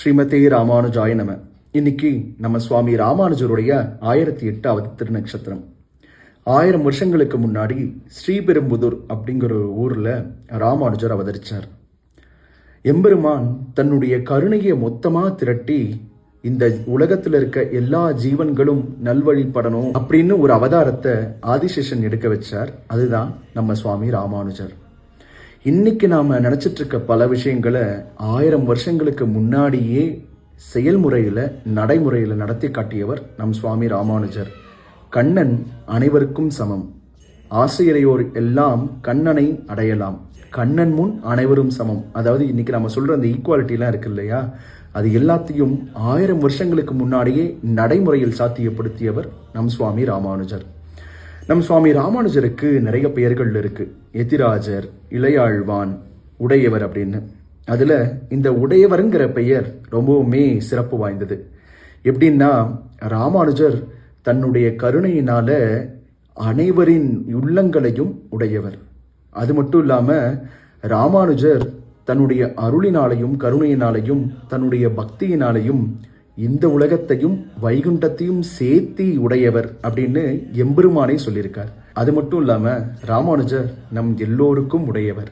ஸ்ரீமதே ராமானுஜாய நம. இன்னைக்கு நம்ம சுவாமி ராமானுஜருடைய 1008வது திருநக்ஷத்திரம். 1000 வருஷங்களுக்கு முன்னாடி ஸ்ரீபெரும்புதூர் அப்படிங்கிற ஒரு ஊர்ல ராமானுஜர் அவதரிச்சார். எம்பெருமான் தன்னுடைய கருணையை மொத்தமா திரட்டி இந்த உலகத்துல இருக்க எல்லா ஜீவன்களும் நல்வழிப்படணும் அப்படின்னு ஒரு அவதாரத்தை ஆதிசேஷன் எடுக்க வச்சார். அதுதான் நம்ம சுவாமி ராமானுஜர். இன்னைக்கு நாம நினைச்சிட்டு இருக்க பல விஷயங்களை 1000 வருஷங்களுக்கு முன்னாடியே செயல்முறையில நடைமுறையில நடத்தி காட்டியவர் நம் சுவாமி ராமானுஜர். கண்ணன் அனைவருக்கும் சமம், ஆசையரையோர் எல்லாம் கண்ணனை அடையலாம், கண்ணன் முன் அனைவரும் சமம். அதாவது இன்னைக்கு நம்ம சொல்ற அந்த ஈக்குவாலிட்டிலாம் இருக்கு இல்லையா, அது எல்லாத்தையும் 1000 வருஷங்களுக்கு முன்னாடியே நடைமுறையில் சாத்தியப்படுத்தியவர் நம் சுவாமி ராமானுஜர். நம் சுவாமி ராமானுஜருக்கு நிறைய பெயர்கள் இருக்கு. எதிராஜர், இளையாழ்வான், உடையவர் அப்படின்னு. அதுல இந்த உடையவருங்கிற பெயர் ரொம்பவுமே சிறப்பு வாய்ந்தது. எப்படின்னா, ராமானுஜர் தன்னுடைய கருணையினால அனைவரின் உள்ளங்களையும் உடையவர். அது மட்டும் இல்லாம ராமானுஜர் தன்னுடைய அருளினாலையும் கருணையினாலையும் தன்னுடைய பக்தியினாலையும் இந்த உலகத்தையும் வைகுண்டத்தையும் சேர்த்தி உடையவர் அப்படின்னு எம்பெருமானே சொல்லியிருக்கார். அது மட்டும் இல்லாம ராமானுஜர் நம் எல்லோருக்கும் உடையவர்.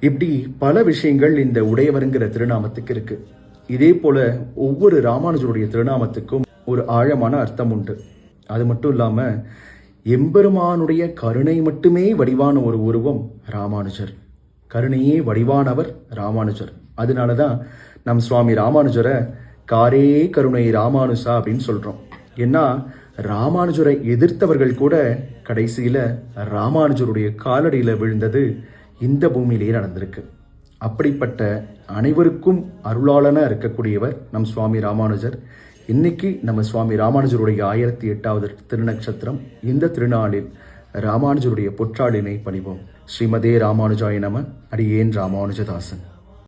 இப்படி பல விஷயங்கள் இந்த உடையவருங்கிற திருநாமத்துக்கு இருக்கு. இதே போல ஒவ்வொரு ராமானுஜருடைய திருநாமத்துக்கும் ஒரு ஆழமான அர்த்தம் உண்டு. அது மட்டும் இல்லாம எம்பெருமானுடைய கருணை மட்டுமே வடிவான ஒரு உருவம் ராமானுஜர். கருணையே வடிவானவர் ராமானுஜர். அதனாலதான் நம் சுவாமி ராமானுஜரை காரே கருணை ராமானுசா அப்படின்னு சொல்றோம். ஏன்னா ராமானுஜரை எதிர்த்தவர்கள் கூட கடைசியில ராமானுஜருடைய காலடியில விழுந்தது இந்த பூமியிலேயே நடந்திருக்கு. அப்படிப்பட்ட அனைவருக்கும் அருளாளனா இருக்கக்கூடியவர் நம் சுவாமி ராமானுஜர். இன்னைக்கு நம்ம சுவாமி ராமானுஜருடைய 1008வது திருநக்ஷத்திரம். இந்த திருநாளில் ராமானுஜருடைய பொற்றாளினை பணிவோம். ஸ்ரீமதே ராமானுஜாய நம. அடியேன் ராமானுஜதாசன்.